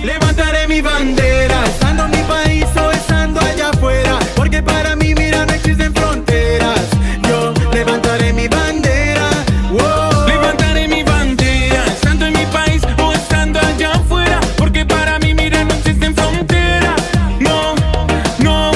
Levantaré mi bandera, estando en mi país o estando allá afuera, porque para mí, mira, no existen fronteras. Yo levantaré mi bandera, wow. Levantaré mi bandera, estando en mi país o estando allá afuera, porque para mí, mira, no existen fronteras. No, no,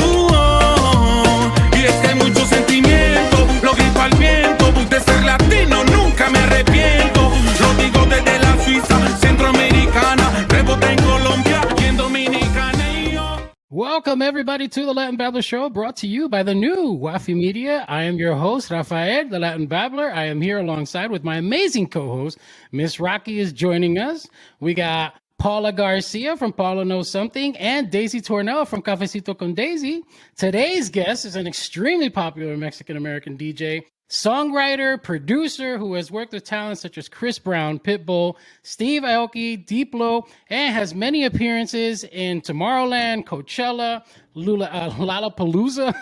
y es que hay mucho sentimiento, lo grito al viento, de ser latino nunca me arrepiento. Lo digo desde la Suiza, centroamericana, rebota en Colombia y en Dominicana y yo. Welcome, everybody, to the Latin Babbler Show, brought to you by the new Wafi Media. I am your host, Rafael, the Latin Babbler. I am here alongside with my amazing co-host, Miss Rocky is joining us. We got Paula Garcia from Paula Knows Something and Daisy Tornell from Cafecito con Daisy. Today's guest is an extremely popular Mexican-American DJ, songwriter, producer who has worked with talents such as Chris Brown, Pitbull, Steve Aoki, Diplo, and has many appearances in Tomorrowland, Coachella, Lollapalooza,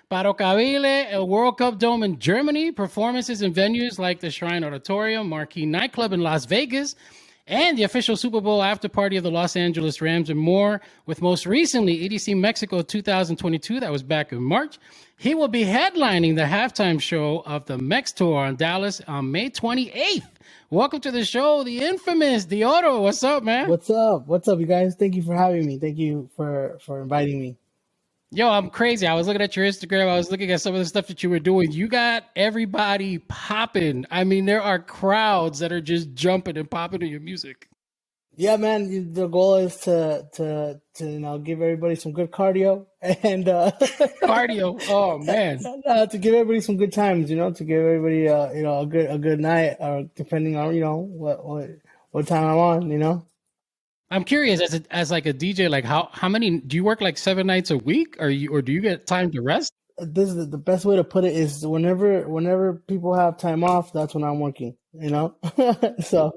Parocavile, a World Cup Dome in Germany, performances in venues like the Shrine Auditorium, Marquee Nightclub in Las Vegas, and the official Super Bowl after party of the Los Angeles Rams, and more, with most recently EDC Mexico 2022, that was back in March. He will be headlining the halftime show of the MexTour in Dallas on May 28th. Welcome to the show, the infamous Deorro. What's up, man? What's up? What's up, you guys? Thank you for having me. Thank you for inviting me. Yo, I'm crazy. I was looking at your Instagram. I was looking at some of the stuff that you were doing. You got everybody popping. I mean, there are crowds that are just jumping and popping to your music. Yeah, man. The goal is to give everybody some good cardio and Cardio. Oh man. To give everybody some good times. To give everybody a good night, or depending on what time I'm on. I'm curious, as like a DJ, like how many do you work, like 7 nights a week, or do you get time to rest? This is the best way to put it is whenever people have time off, that's when I'm working. So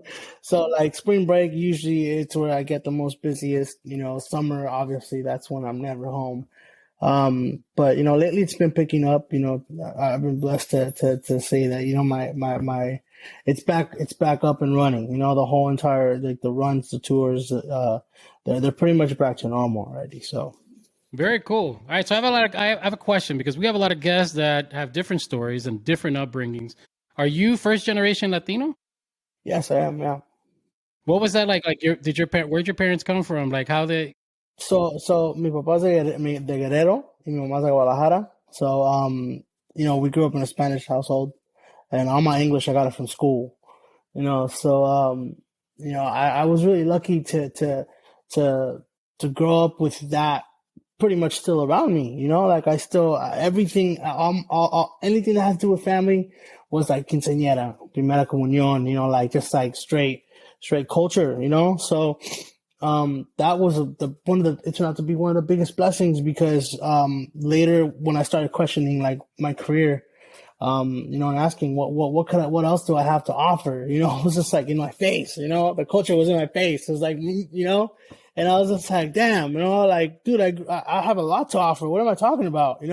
like spring break, usually it's where I get the most busiest. Summer, obviously, that's when I'm never home. But lately it's been picking up. I've been blessed to say that my it's back up and running. The whole entire, like, the runs, the tours, they're pretty much back to normal already. So very cool. All right, so I have a question, because we have a lot of guests that have different stories and different upbringings. Are you first generation Latino? Yes, I am. Yeah. What was that like? Like, where'd your parents come from? Like, how they? So mi papá es de Guerrero y mi mamá es de Guadalajara. So we grew up in a Spanish household, and all my English I got it from school. So I was really lucky to grow up with that pretty much still around me. Like, I still everything anything that has to do with family was like quinceañera, primera comunión, like just like straight culture, So that was it turned out to be one of the biggest blessings, because later when I started questioning like my career, and asking what else do I have to offer? It was just like in my face, the culture was in my face. It was like, and I was just like, damn, like, dude, I have a lot to offer. What am I talking about?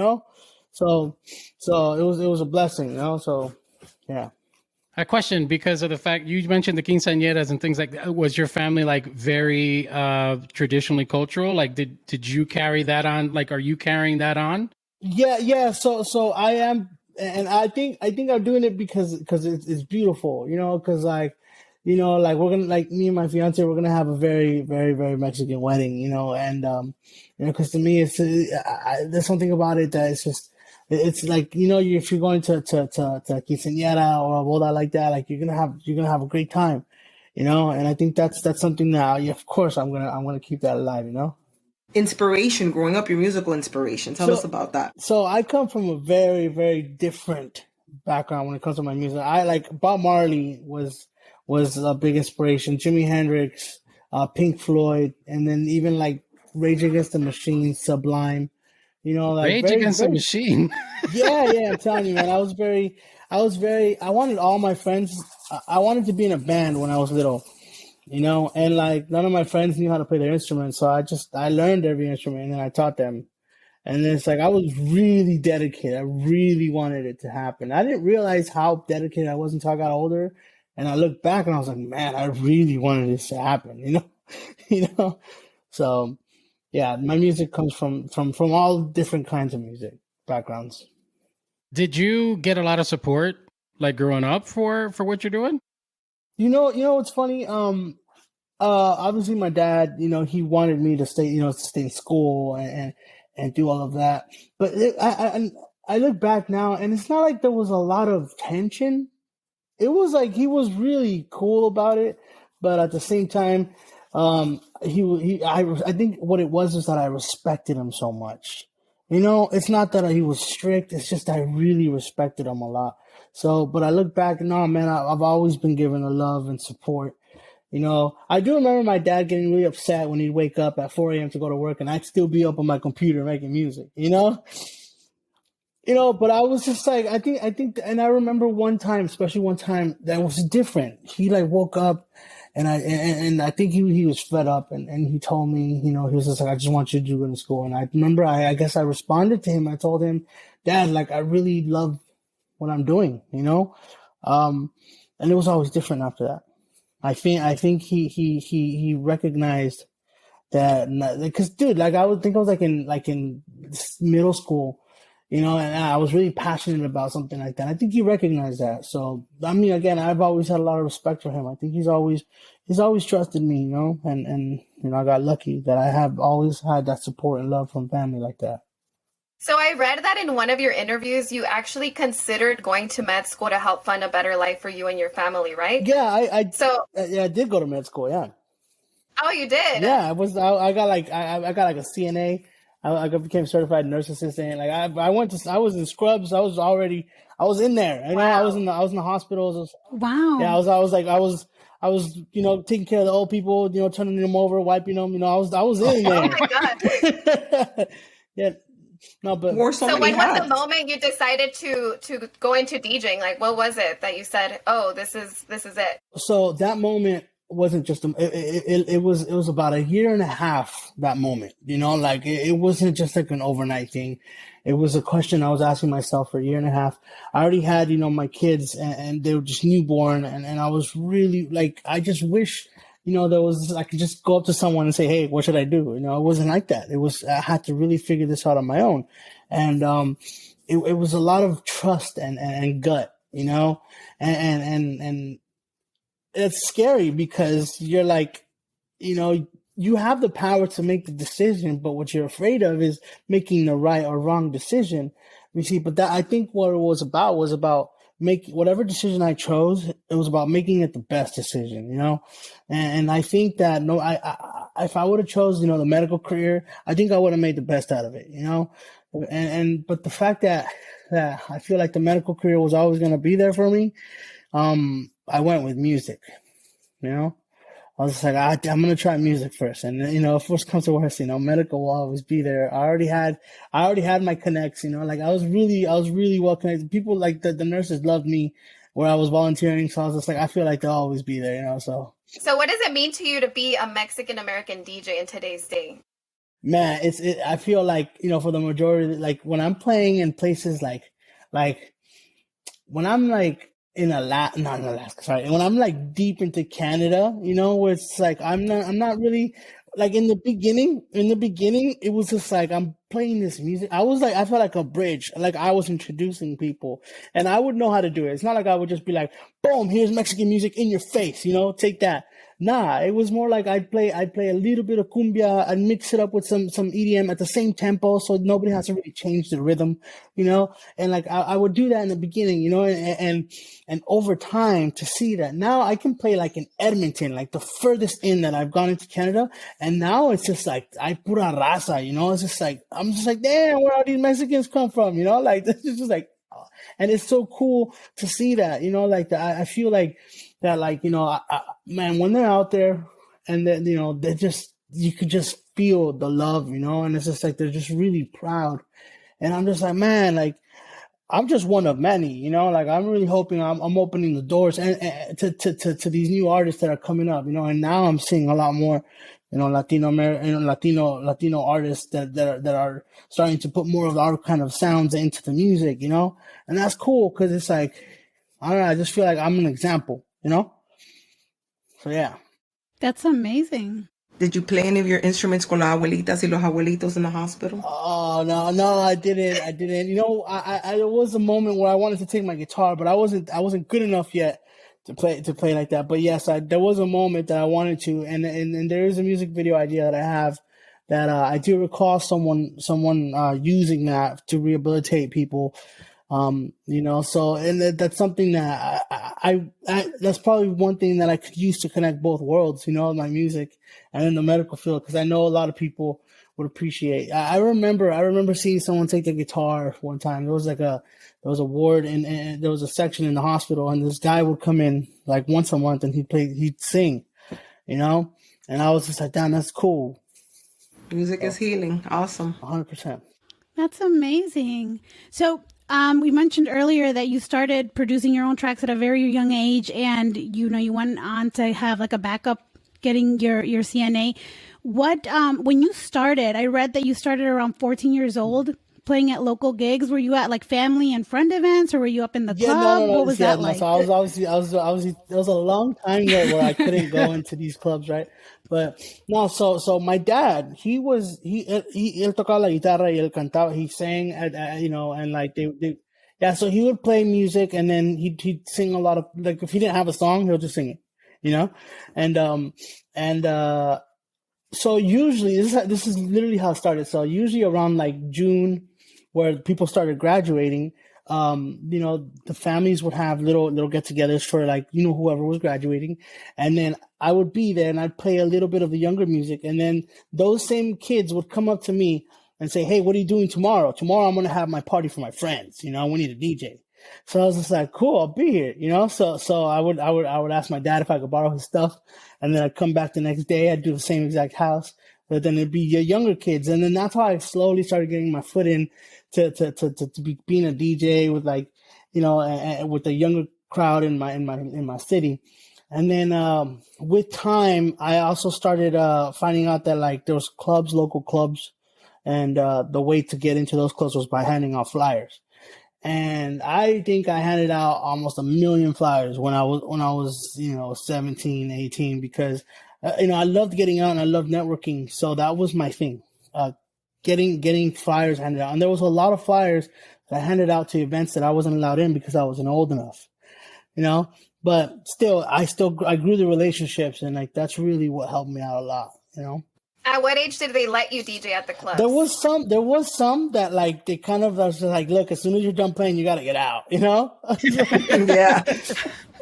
So it was a blessing, so yeah. I question, because of the fact you mentioned the quinceañeras and things like that. Was your family like very traditionally cultural? Like, did you carry that on? Like, are you carrying that on? Yeah. So I am, and I think I'm doing it because it's beautiful, because like, like we're gonna, like, me and my fiance, we're gonna have a very, very, very Mexican wedding, and because to me there's something about it that it's just. It's like, if you're going to quinceañera or a boda like that, like you're gonna have a great time, and I think that's something that, of course, I'm gonna keep that alive, Inspiration growing up, your musical inspiration. Tell us about that. So I come from a very, very different background when it comes to my music. I like Bob Marley was a big inspiration. Jimi Hendrix, Pink Floyd, and then even like Rage Against the Machine, Sublime. Like Rage Against the Machine. Yeah, I'm telling you, man. I wanted all my friends. I wanted to be in a band when I was little, and like none of my friends knew how to play their instruments. So I learned every instrument and then I taught them. And it's like, I was really dedicated. I really wanted it to happen. I didn't realize how dedicated I was until I got older. And I looked back and I was like, man, I really wanted this to happen, you know? So yeah, my music comes from all different kinds of music backgrounds. Did you get a lot of support like growing up for what you're doing? You know what's funny? Obviously my dad, he wanted me to stay, to stay in school and do all of that. But I look back now, and it's not like there was a lot of tension. It was like he was really cool about it, but at the same time, I think what it was is that I respected him so much. It's not that he was strict. It's just I really respected him a lot. So, but I look back, no, man, I've always been given the love and support. I do remember my dad getting really upset when he'd wake up at 4 a.m. to go to work, and I'd still be up on my computer making music, but I was just like, I think, and I remember especially one time that was different. He like woke up, and I think he was fed up, and he told me, he was just like, I just want you to do good in school. And I remember, I guess I responded to him. I told him, Dad, like, I really love what I'm doing, and it was always different after that. I think he recognized that, because dude, like I would think I was like in middle school, and I was really passionate about something like that. I think he recognized that. So I mean, again, I've always had a lot of respect for him. I think he's always trusted me, and I got lucky that I have always had that support and love from family like that. So I read that in one of your interviews, you actually considered going to med school to help fund a better life for you and your family, right? Yeah, I did go to med school. Yeah. Oh, you did? Yeah, I got like a CNA. I became certified nurse assistant. Like I was in scrubs. I was in there. Wow. I was in the hospitals. Wow. Yeah, I was taking care of the old people, turning them over, wiping them. I was in there. Oh my God. Yeah. No, but so when was the moment you decided to go into DJing? Like, what was it that you said, oh, this is it? So that moment wasn't just it was about a year and a half, that moment, like it wasn't just like an overnight thing. It was a question I was asking myself for a year and a half. I already had, my kids, and they were just newborn, and I was really like, I just wish, there was, I could just go up to someone and say, hey, what should I do? It wasn't like that. I had to really figure this out on my own. And it was a lot of trust and gut, and it's scary because you're like, you have the power to make the decision, but what you're afraid of is making the right or wrong decision. You see, but that, I think what it was about making whatever decision I chose, it was about making it the best decision, and I think that if I would have chose, the medical career, I think I would have made the best out of it, but the fact that I feel like the medical career was always going to be there for me, I went with music, I was just like, I'm going to try music first. And, if worst comes to worst, medical will always be there. I already had my connects, like I was really well connected. People like the nurses loved me where I was volunteering. So I was just like, I feel like they'll always be there, so. So what does it mean to you to be a Mexican American DJ in today's day? Man, I feel like, for the majority, like when I'm playing in places like when I'm like, when I'm like deep into Canada, where it's like I'm not really like in the beginning, it was just like I'm playing this music. I felt like a bridge, like I was introducing people, and I would know how to do it. It's not like I would just be like, boom, here's Mexican music in your face, take that. Nah, it was more like I'd play a little bit of cumbia and mix it up with some EDM at the same tempo, so nobody has to really change the rhythm, and like I would do that in the beginning, and over time to see that now I can play like in Edmonton, like the furthest in that I've gone into Canada, and now it's just like I pura raza, it's just like I'm just like, damn, where all these Mexicans come from, like this is just like, and it's so cool to see that, like that. I feel like that, like, man, when they're out there and then, they just, you could just feel the love, and it's just like, they're just really proud. And I'm just like, man, like, I'm just one of many, like, I'm really hoping I'm opening the doors and to these new artists that are coming up, and now I'm seeing a lot more, Latino artists that are starting to put more of our kind of sounds into the music, and that's cool. Cause it's like, I don't know, I just feel like I'm an example, so yeah. That's amazing. Did you play any of your instruments con las abuelitas y los abuelitos in the hospital? Oh no, I didn't. You know, I there was a moment where I wanted to take my guitar, but I wasn't good enough yet to play like that. But yes, there was a moment that I wanted to, and there is a music video idea that I have that I do recall someone using that to rehabilitate people. You know, so, and that's something that I that's probably one thing that I could use to connect both worlds, you know, my music and in the medical field, because I know a lot of people would appreciate. I remember seeing someone take the guitar one time. There was a ward and there was a section in the hospital, and this guy would come in like once a month and he'd sing, you know, and I was just like, damn, that's cool. Music is healing. Awesome. 100%. That's amazing. So, we mentioned earlier that you started producing your own tracks at a very young age, and you went on to have like a backup getting your CNA. What when you started, I read that you started around 14 years old playing at local gigs. Were you at like family and friend events, or were you up in the club? No. What was that like? So I was there was a long time there where I couldn't go into these clubs, right? But no, so my dad, él tocaba la guitarra y él cantaba, he sang at you know, and like yeah, so he would play music, and then he'd sing a lot of, like, if he didn't have a song, he'll just sing it, you know? And so usually this is literally how it started. So usually around like June, where people started graduating, you know, the families would have little get-togethers for, like, you know, whoever was graduating, and then I would be there and I'd play a little bit of the younger music, and then those same kids would come up to me and say, "Hey, what are you doing tomorrow? Tomorrow I'm gonna have my party for my friends. You know, we need a DJ." So I was just like, "Cool, I'll be here." You know, so I would ask my dad if I could borrow his stuff, and then I'd come back the next day. I'd do the same exact house, but then it'd be your younger kids, and then that's how I slowly started getting my foot in to be being a DJ with, like, you know, with the younger crowd in my city. And then with time, I also started finding out that, like, there was clubs, local clubs, and the way to get into those clubs was by handing out flyers. And I think I handed out almost 1 million flyers when I was, you know, 17, 18, because you know, I loved getting out and I loved networking, so that was my thing. Getting flyers handed out, and there was a lot of flyers that I handed out to events that I wasn't allowed in because I wasn't old enough, you know. But still, I grew the relationships, and like that's really what helped me out a lot, you know. At what age did they let you DJ at the club? There was some that, like, they kind of was like, look, as soon as you're done playing, you got to get out, you know. Yeah.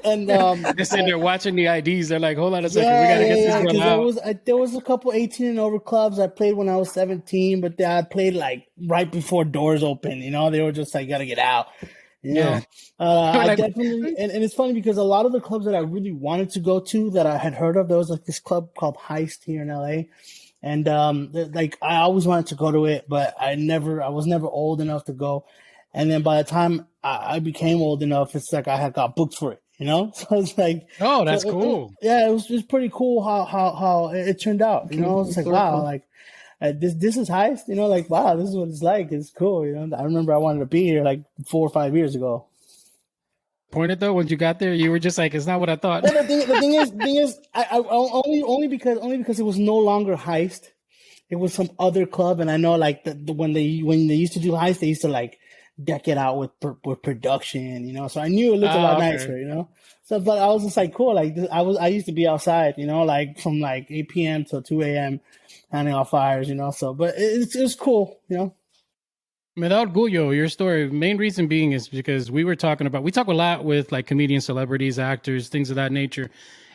And they're sitting there watching the IDs. They're like, hold on a second, we got to get this one out. There was a couple 18 and over clubs I played when I was 17, but I played like right before doors open. You know, they were just like, got to get out. You know? I definitely, and it's funny because a lot of the clubs that I really wanted to go to that I had heard of, there was like this club called Heist here in LA. And like I always wanted to go to it, but I was never old enough to go. And then by the time I became old enough, it's like I had got booked for it, you know. So it's like, oh, that's cool. It was just pretty cool how it turned out. You know, it's like, wow, like this is Heist, you know, like, wow, this is what it's like. It's cool, you know. I remember I wanted to be here like 4 or 5 years ago. Pointed though, when you got there, you were just like, it's not what I thought. Well, the thing is, I only because it was no longer Heist. It was some other club, and I know like when they used to do Heist, they used to like deck it out with production, you know. So I knew it looked a lot nicer, you know. So, but I was just like, cool. Like I used to be outside, you know, like from like 8 p.m. till 2 a.m. handing out fires, you know. So, but it was cool, you know. Without Gullo, your story, main reason being is because we talk a lot with like comedians, celebrities, actors, things of that nature.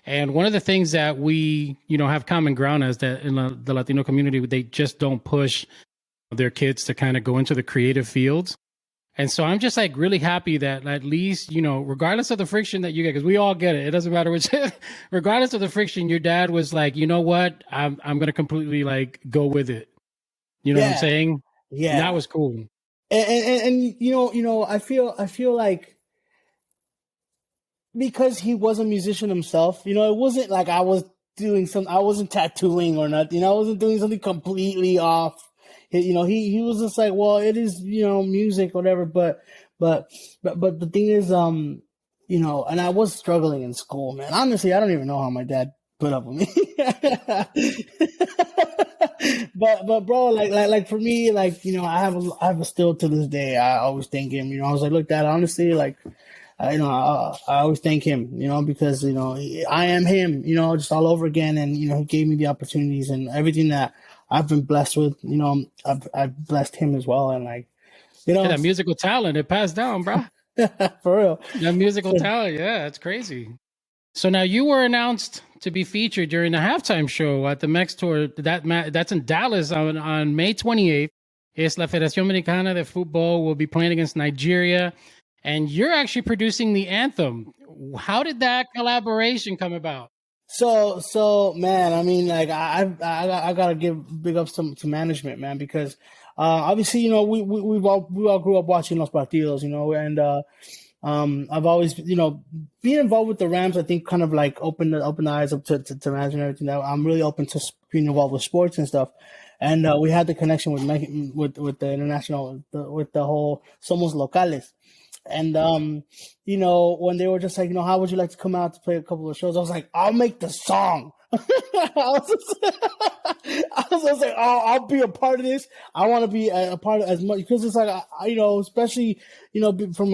And one of the things that we, you know, have common ground is that in the Latino community, they just don't push their kids to kind of go into the creative fields. And so I'm just like really happy that at least, you know, regardless of the friction that you get, because we all get it. It doesn't matter which, regardless of the friction, your dad was like, you know what, I'm going to completely like go with it. You know what I'm saying? Yeah. And that was cool. And you know, I feel like because he was a musician himself, you know, it wasn't like I wasn't tattooing or nothing, you know, I wasn't doing something completely off. You know, he was just like, well, it is, you know, music, whatever. But the thing is, you know, and I was struggling in school, man. Honestly, I don't even know how my dad put up with me. but bro, like for me, like, you know, I have a still to this day. I always thank him. You know, I was like, look, Dad, honestly, like, I always thank him, you know, because, you know, I am him, you know, just all over again. And, you know, he gave me the opportunities and everything that I've been blessed with, you know, I've blessed him as well. And like, you know, Yeah, that musical talent, it passed down, bro. for real. That musical talent, yeah, it's crazy. So now you were announced to be featured during the halftime show at the MexTour. That's in Dallas on May 28th. It's La Federación Mexicana de Fútbol. Will be playing against Nigeria. And you're actually producing the anthem. How did that collaboration come about? So man, I mean, like I gotta give big ups to management, man, because obviously, you know, we all grew up watching Los Partidos, you know, and I've always, you know, being involved with the Rams, I think kind of like opened the eyes up to management and everything. That I'm really open to being involved with sports and stuff. And we had the connection with the international, with the whole Somos Locales. And, you know, when they were just like, you know, how would you like to come out to play a couple of shows? I was like, I'll make the song. I was just like, oh, I'll be a part of this. I want to be a part of as much, because it's like, you know, especially, you know, it's for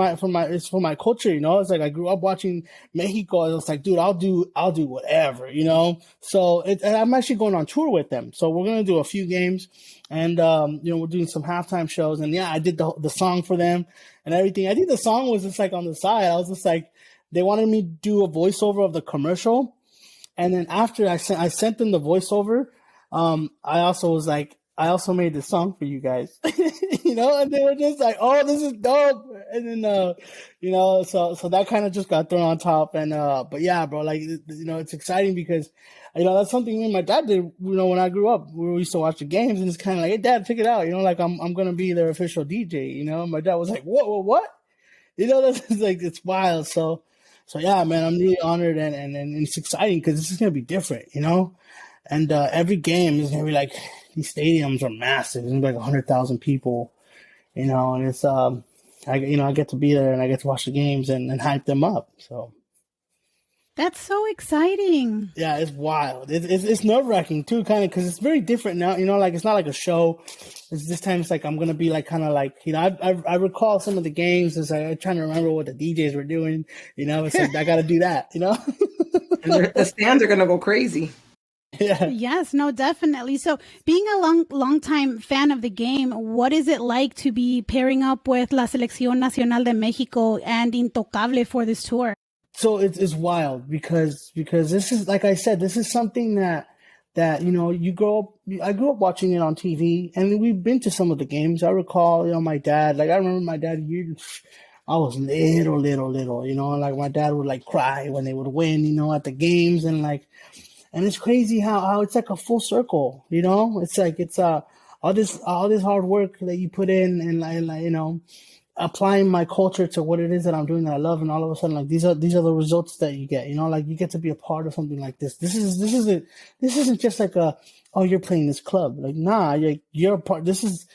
my culture, you know, it's like I grew up watching Mexico. And it's like, dude, I'll do whatever, you know? So and I'm actually going on tour with them. So we're going to do a few games and, you know, we're doing some halftime shows, and yeah, I did the song for them and everything. I think the song was just like on the side. I was just like, they wanted me to do a voiceover of the commercial. And then after I sent them the voiceover, I also was like, I also made the song for you guys, you know, and they were just like, oh, this is dope. And then, you know, so that kind of just got thrown on top. And, but yeah, bro, like, you know, it's exciting because, you know, that's something me and my dad did, you know, when I grew up. We used to watch the games, and it's kind of like, hey, Dad, check it out. You know, like I'm going to be their official DJ, you know. My dad was like, what? You know, that's like, it's wild. So yeah, man, I'm really honored, and it's exciting because this is going to be different, you know? And every game is going to be like, these stadiums are massive. It's going to be like 100,000 people, you know, and it's, I get to be there and I get to watch the games and hype them up. So that's so exciting. yeah, it's wild. It's nerve-wracking too, kind of, because it's very different now, you know, like it's not like a show. It's this time it's like I'm going to be like kind of like, you know, I recall some of the games. It's like I'm trying to remember what the DJs were doing, you know. It's like I got to do that, you know. And the stands are going to go crazy. Yeah. Yes, no, definitely. So being a long time fan of the game, what is it like to be pairing up with La Selección Nacional de Mexico and Intocable for this tour? So it's wild because this is, like I said, this is something that you know, I grew up watching it on TV, and we've been to some of the games. I recall, you know, my dad, like I remember my dad, I was little, you know, like my dad would like cry when they would win, you know, at the games, and it's crazy how it's like a full circle, you know. It's like it's all this hard work that you put in, and like you know, applying my culture to what it is that I'm doing that I love, and all of a sudden, like these are the results that you get, you know, like you get to be a part of something like this. This isn't just like you're playing this club, like nah, you're a part. This is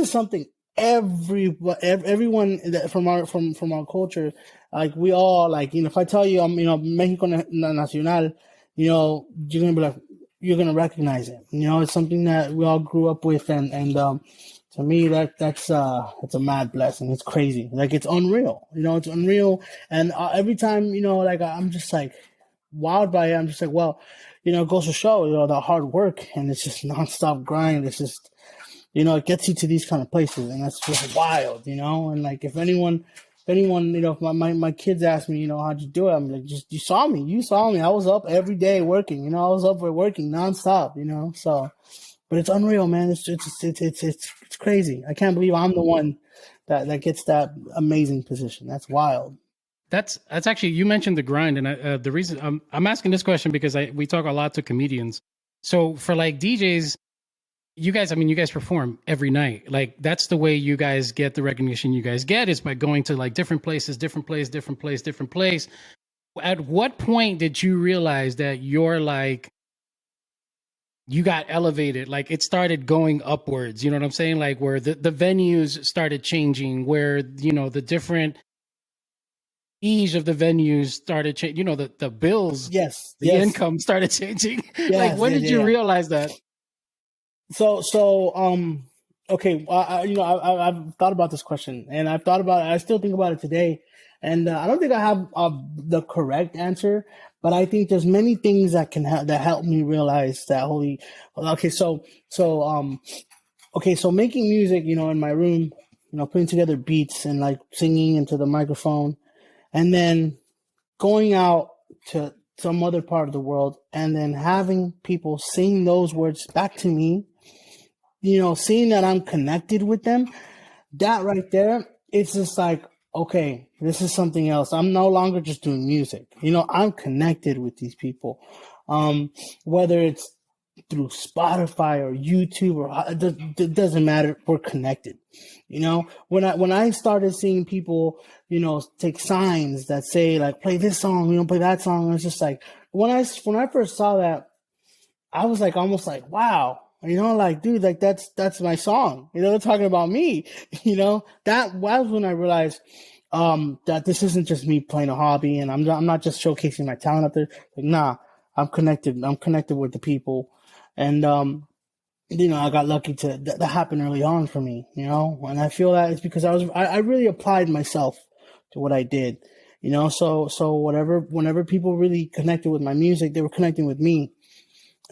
something everyone from our culture, like we all, like, you know, if I tell you I'm, you know, Mexico Nacional, you know, you're gonna be like, you're gonna recognize it, you know. It's something that we all grew up with, and to me, that's a mad blessing. It's crazy. Like, it's unreal. You know, it's unreal. And every time, you know, like, I'm just like wowed by it. I'm just like, well, you know, it goes to show, you know, the hard work, and it's just nonstop grind. It's just, you know, it gets you to these kind of places, and that's just wild, you know. And like, if anyone, you know, if my kids ask me, you know, how'd you do it? I'm like, just, you saw me. I was up every day working, you know, I was up working nonstop, you know, so. But it's unreal, man. It's crazy. I can't believe I'm the one that gets that amazing position. That's wild. That's actually, you mentioned the grind, and the reason I'm asking this question because we talk a lot to comedians. So for like DJs, you guys perform every night. Like, that's the way you guys get the recognition you guys get, is by going to like different places. At what point did you realize that you got elevated, like it started going upwards, you know what I'm saying? Like, where the venues started changing, where, you know, the different each of the venues started changing, you know, the bills, Yes. the income started changing. Yes, Like, when did you realize that? So, okay. I've thought about this question, and I still think about it today. And I don't think I have the correct answer, but I think there's many things that that help me realize that so making music, you know, in my room, you know, putting together beats and like singing into the microphone, and then going out to some other part of the world and then having people sing those words back to me, you know, seeing that I'm connected with them, that right there, it's just like, okay, this is something else. I'm no longer just doing music. You know, I'm connected with these people. Whether it's through Spotify or YouTube it doesn't matter. We're connected. You know, when I started seeing people, you know, take signs that say like, play this song, you know, play that song. It's just like, when I first saw that, I was like, almost like, wow, you know, like, dude, like that's my song. You know, they're talking about me. You know, that was when I realized that this isn't just me playing a hobby, and I'm not just showcasing my talent up there. Like, nah, I'm connected. I'm connected with the people, and you know, I got lucky that happened early on for me. You know, and I feel that it's because I really applied myself to what I did. You know, so whenever people really connected with my music, they were connecting with me.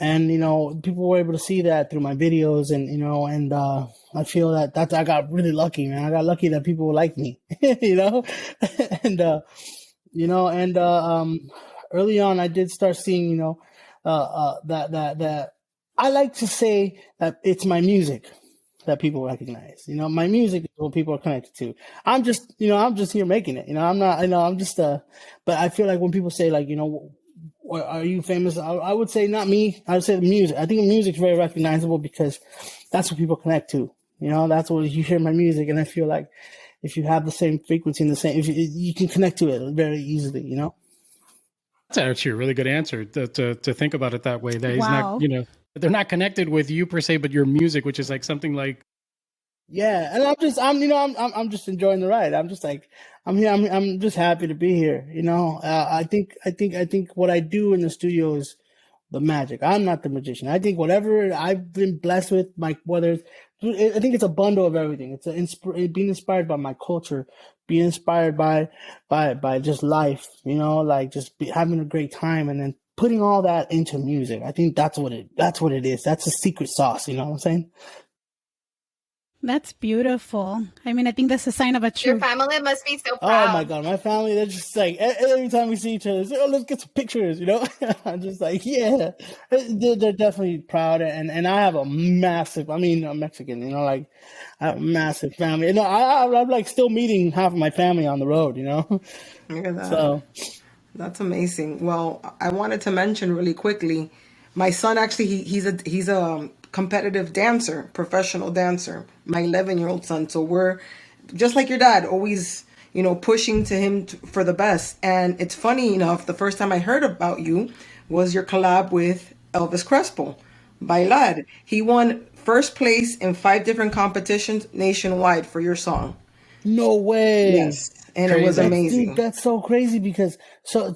And, you know, people were able to see that through my videos, and, you know, and I feel that I got really lucky, man. I got lucky that people like me, you know, and, you know, and early on I did start seeing, you know, that I like to say that it's my music that people recognize. You know, my music is what people are connected to. I'm just here making it, you know, I'm just, but I feel like when people say like, you know, are you famous? I would say not me. I would say the music. I think the music's very recognizable because that's what people connect to. You know, that's what you hear my music, and I feel like if you have the same frequency and you can connect to it very easily. You know, that's actually a really good answer to think about it that way. That he's Wow. not, you know, they're not connected with you per se, but your music, which is like something like. Yeah, and I'm just enjoying the ride. I'm just like, I'm here. I'm just happy to be here. You know, I think what I do in the studio is the magic. I'm not the magician. I think whatever I've been blessed with, I think it's a bundle of everything. It's being inspired by my culture, being inspired by just life. You know, like just having a great time, and then putting all that into music. I think that's what it is. That's the secret sauce. You know what I'm saying? That's beautiful. I mean, I think that's a sign of a true. Your family must be so proud. Oh my God, my family, they're just like, every time we see each other, they say, oh, let's get some pictures, you know? I'm just like, yeah. They're definitely proud, and I have I'm Mexican, you know, like, I have a massive family. You know, I'm like still meeting half of my family on the road, you know? Look at that. So. That's amazing. Well, I wanted to mention really quickly, my son actually, he's a competitive dancer, professional dancer, my 11-year-old son. So we're just like your dad, always, you know, pushing to him for the best. And it's funny enough, the first time I heard about you was your collab with Elvis Crespo, Bailar. He won first place in 5 different competitions nationwide for your song. No way. Yes. And it was amazing. Dude, that's so crazy because so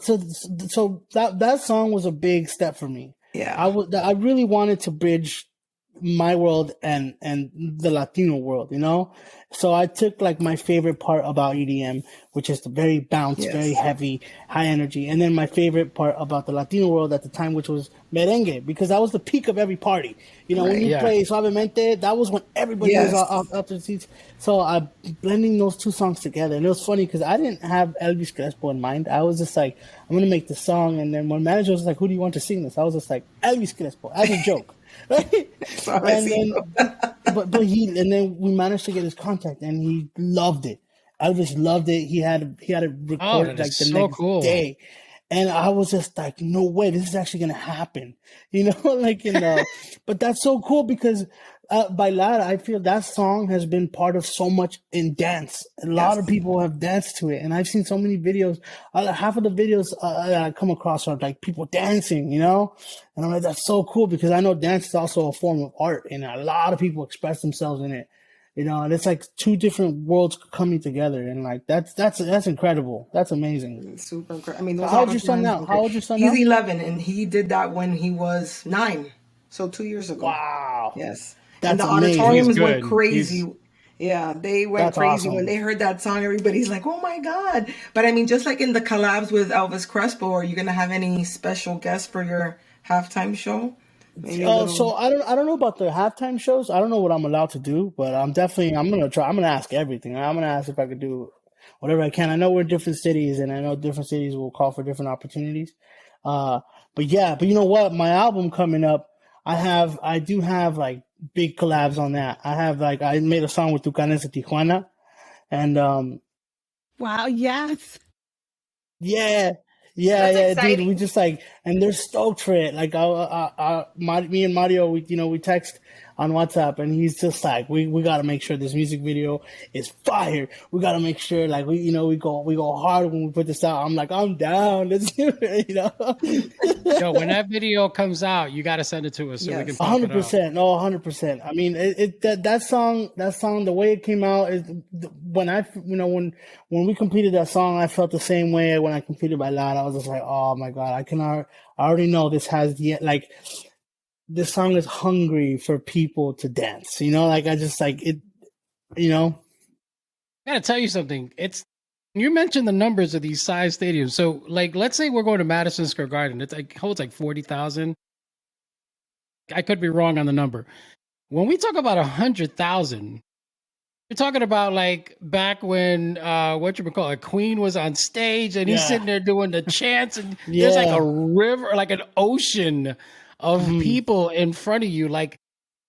that song was a big step for me. Yeah. I really wanted to bridge my world and the Latino world, you know? So I took like my favorite part about EDM, which is the very bounce, very heavy, high energy. And then my favorite part about the Latino world at the time, which was merengue, because that was the peak of every party. You know, when you play Suavemente, that was when everybody was up to the seats. So I'm blending those two songs together. And it was funny because I didn't have Elvis Crespo in mind. I was just like, I'm going to make the song. And then when manager was like, who do you want to sing this? I was just like, Elvis Crespo, as a joke. Right? And then we managed to get his contact, and he loved it. Elvis loved it. He had it recorded like the next day, and I was just like, no way, this is actually gonna happen, you know? Like, but that's so cool because Bailar, I feel that song has been part of so much in dance. A lot of people have danced to it, and I've seen so many videos. Half of the videos that I come across are like people dancing, you know? And I'm like, that's so cool because I know dance is also a form of art, and a lot of people express themselves in it. you know, and it's like two different worlds coming together, and like that's incredible. That's amazing. Super incredible. I mean, those How old's your son now? opportunities- How old's your son He's now? 11, and he did that when he was 9, so 2 years ago. Wow. Yes. That's And the amazing. auditoriums He's went good. crazy. Yeah, they went That's crazy awesome. when they heard that song. Everybody's like, "Oh my God!" But I mean, just like in the collabs with Elvis Crespo, are you gonna have any special guests for your halftime show? Maybe a Oh, little- so I don't know about the halftime shows. I don't know what I'm allowed to do, but I'm gonna try. I'm gonna ask everything. I'm gonna ask if I could do whatever I can. I know we're in different cities, and I know different cities will call for different opportunities. But you know what? My album coming up, I do have like big collabs on that. I made a song with Tucanes de Tijuana, and Wow. Yes. yeah, That's dude. exciting. We just like, and they're stoked for it. Like, me and Mario, we text on WhatsApp, and he's just like, we got to make sure this music video is fire. We got to make sure, like, we go hard when we put this out. I'm like, I'm down. Let's do it. You know. Yo, when that video comes out, you got to send it to us so we Yes. can pump it up. 100%. No, 100%. I mean, that song, the way it came out is when we completed that song, I felt the same way when I completed Bailar. I was just like, oh my God, I already know this has this song is hungry for people to dance. You know, like I just like it, you know. I gotta tell you something. You mentioned the numbers of these size stadiums. So, like, let's say we're going to Madison Square Garden. It holds like 40,000. I could be wrong on the number. When we talk about 100,000, you're talking about like back when Queen was on stage and he's Yeah. sitting there doing the chants, and there's like Yeah. a river, like an ocean of people in front of you. Like,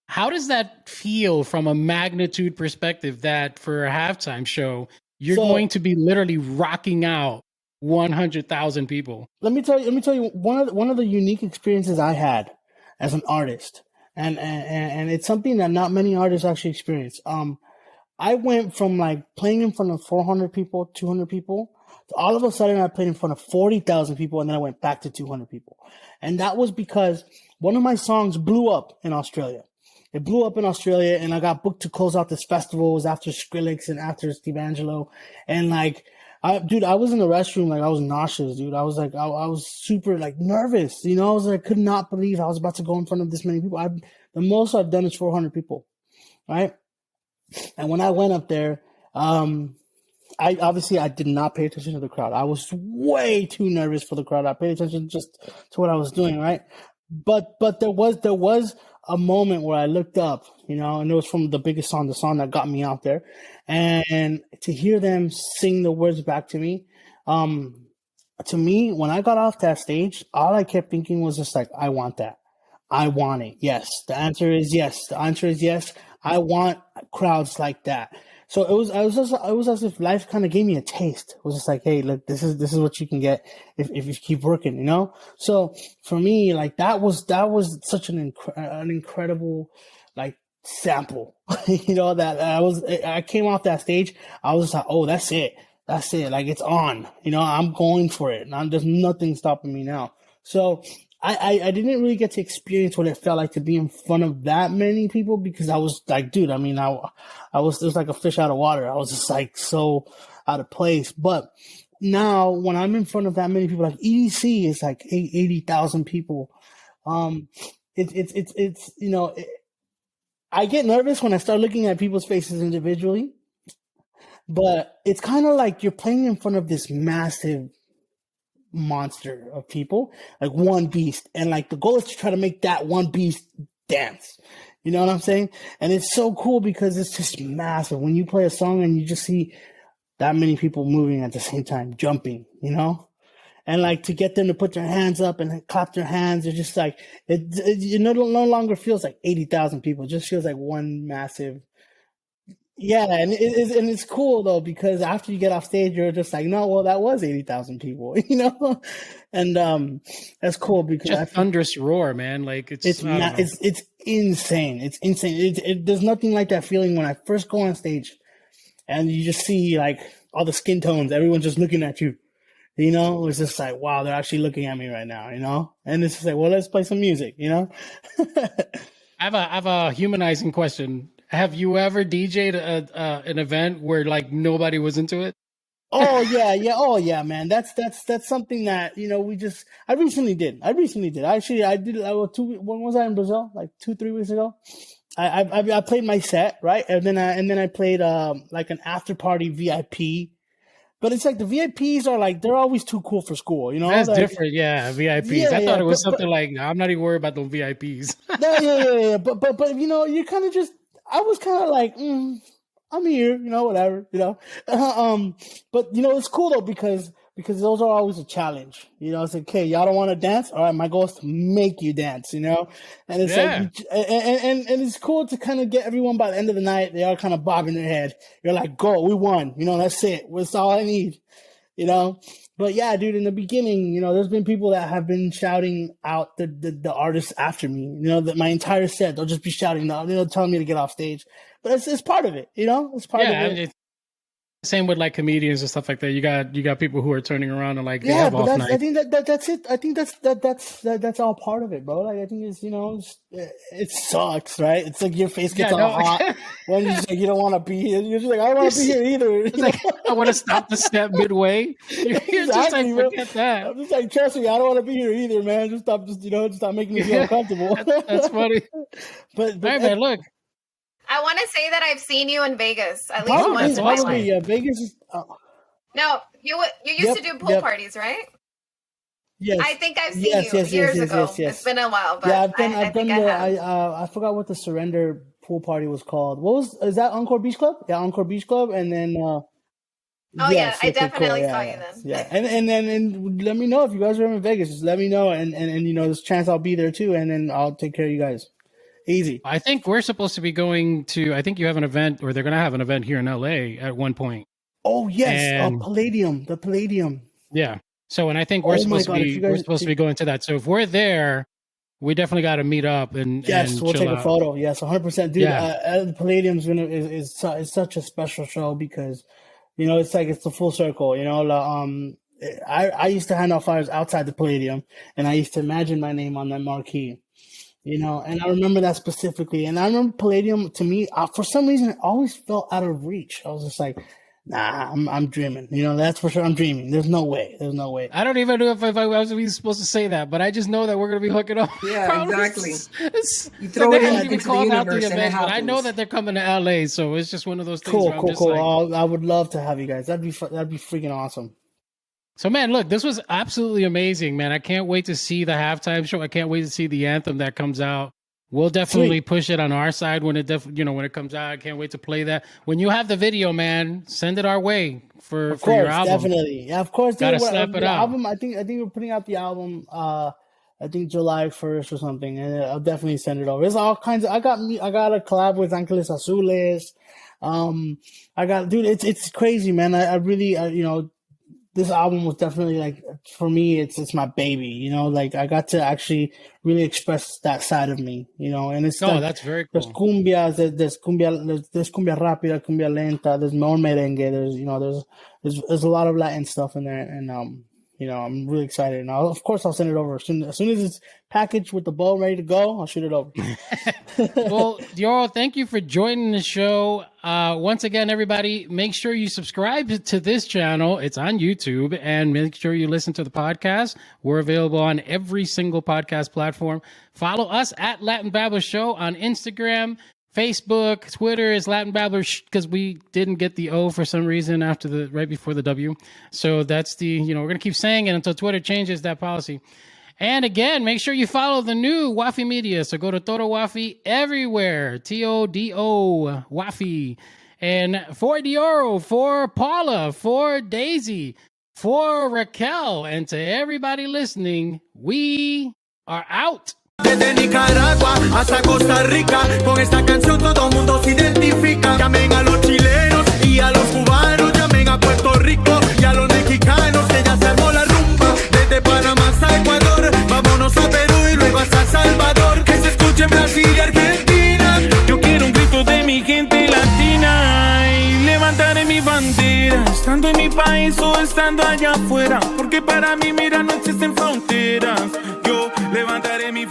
how does that feel from a magnitude perspective that for a halftime show, you're So- going to be literally rocking out 100,000 people? Let me tell you one of the unique experiences I had as an artist, and it's something that not many artists actually experience. I went from like playing in front of 400 people, 200 people, to all of a sudden I played in front of 40,000 people, and then I went back to 200 people. And that was because one of my songs blew up in Australia. It blew up in Australia, and I got booked to close out this festival. It was after Skrillex and after Steve Angelo. And like, I was in the restroom, like I was nauseous, dude. I was like, I was super like nervous, you know. I was like, I could not believe I was about to go in front of this many people. The most I've done is 400 people, right? And when I went up there, I did not pay attention to the crowd. I was way too nervous for the crowd. I paid attention just to what I was doing, right? But there was a moment where I looked up, you know, and it was from the biggest song, the song that got me out there, and to hear them sing the words back to me, when I got off that stage, all I kept thinking was just like, I want that. I want it. Yes. The answer is yes. The answer is yes. I want crowds like that. So it was as if life kind of gave me a taste. It was just like, hey, look, this is what you can get if you keep working, you know? So for me, like that was such an incredible like sample, you know, that I came off that stage. I was just like, oh, that's it. Like it's on, you know, I'm going for it. And there's nothing stopping me now. So I didn't really get to experience what it felt like to be in front of that many people, because I was like, dude, I mean, it was like a fish out of water. I was just like so out of place. But now when I'm in front of that many people, like EDC is like 80,000 people. It's you know, I get nervous when I start looking at people's faces individually, but it's kind of like you're playing in front of this massive monster of people, like one beast, and like the goal is to try to make that one beast dance. You know what I'm saying? And it's so cool because it's just massive when you play a song and you just see that many people moving at the same time, jumping, you know? And like to get them to put their hands up and clap their hands, it's just like it no longer feels like 80,000 people. It just feels like one massive. Yeah, and it's cool though, because after you get off stage, you're just like, no, well, that was 80,000 people, you know, and that's cool because Just thunderous roar, man. Like it's insane. It's insane. There's nothing like that feeling when I first go on stage, and you just see like all the skin tones, everyone's just looking at you, you know. It's just like, wow, they're actually looking at me right now, you know. And it's just like, well, let's play some music, you know. I have a humanizing question. have you ever DJ'd an event where like nobody was into it? Oh yeah, man. That's something that I recently did. Actually, I did. When was I in Brazil? Like 2-3 weeks ago. I played my set, right, and then I played like an after party VIP. But it's like the VIPs are like they're always too cool for school, That's like, different, yeah. VIPs. I thought it was something like I'm not even worried about the VIPs. Yeah. But you kind of just. I was kind of like, I'm here, whatever, But it's cool though because those are always a challenge. It's like, okay, y'all don't want to dance. All right, my goal is to make you dance. And it's like, and it's cool to kind of get everyone by the end of the night. They are kind of bobbing their head. You're like, go, we won. That's it. That's all I need. But yeah, dude, in the beginning, there's been people that have been shouting out the artists after me, that my entire set, they'll just be shouting, telling me to get off stage, but it's part of it, it's part of it. I mean, same with like comedians and stuff like that. You got people who are turning around and like, they yeah, have but off night. I think that's it. I think that's all part of it, bro. Like, I think it's, it sucks, right? It's like your face gets all hot when you just like, you don't want to be here. You're just like, I don't want to be here either. It's like, I want to stop the step midway. You're just like, forget that. I'm just like, trust me, I don't want to be here either, man. Just stop making me feel uncomfortable. That's funny. But hey, man, look. I want to say that I've seen you in Vegas at least once in my life. Yeah, Vegas is. No, you used to do pool parties, right? Yes. I think I've seen you years ago. Yes. It's been a while, but yeah, I've done I forgot what the Surrender pool party was called. Is that Encore Beach Club? Yeah, Encore Beach Club, and then. I definitely saw you then. Yeah, and then let me know if you guys are in Vegas. Just let me know, and there's a chance I'll be there too, and then I'll take care of you guys. Easy. I think we're supposed to be going to. I think you have an event, or they're going to have an event here in LA at one point. Oh yes, Palladium, the Palladium. Yeah. So, and I think we're supposed to be going to that. So if we're there, we definitely got to meet up and we'll take a photo. Yes, 100%, dude. Yeah. The Palladium's is such a special show because it's like it's the full circle. I used to hand out flyers outside the Palladium, and I used to imagine my name on that marquee. And I remember that specifically. And I remember Palladium, to me, for some reason, it always felt out of reach. I was just like, nah, I'm dreaming. That's for sure. I'm dreaming. There's no way. I don't even know if I was even supposed to say that, but I just know that we're going to be hooking up. Yeah, exactly. You throw it into the universe and it happens. But I know that they're coming to LA, so it's just one of those things. Cool. I would love to have you guys. That'd be freaking awesome. So, man, look, this was absolutely amazing, man. I can't wait to see the halftime show. I can't wait to see the anthem that comes out. We'll definitely push it on our side when it comes out. I can't wait to play that. When you have the video, man, send it our way for your album. Definitely. Yeah, of course. Gotta slap it out. Album, I think we're putting out the album. I think July 1st or something, and I'll definitely send it over. There's all kinds of. I got a collab with Angeles Azules. It's crazy, man. I really, this album was definitely like, for me, it's my baby, like I got to actually really express that side of me, and it's that's very cool. There's cumbias, there's cumbia rápida, cumbia lenta, there's more merengue, there's a lot of Latin stuff in there, and I'm really excited. And of course I'll send it over as soon as it's packaged with the bow ready to go. I'll shoot it over. Well, Deorro, thank you for joining the show. Once again, everybody, make sure you subscribe to this channel. It's on YouTube, and make sure you listen to the podcast. We're available on every single podcast platform. Follow us at Latin Babbler Show on Instagram, Facebook, Twitter is Latin Babbler because we didn't get the O for some reason right before the W. So that's we're going to keep saying it until Twitter changes that policy. And again, make sure you follow the new Wafi Media. So go to Todo Wafi everywhere. TODO Wafi. And for Deorro, for Paula, for Daisy, for Raquel, and to everybody listening, we are out. Desde Nicaragua hasta Costa Rica, con esta canción todo mundo se identifica. Llamen a los chilenos y a los cubanos, llamen a Puerto Rico y a los mexicanos, que ya se armó la rumba. Desde Panamá hasta Ecuador, vámonos a Perú y luego hasta Salvador. Que se escuche en Brasil y Argentina. Yo quiero un grito de mi gente latina y levantaré mi bandera, estando en mi país o estando allá afuera, porque para mí, mira, no existen fronteras. Yo levantaré mi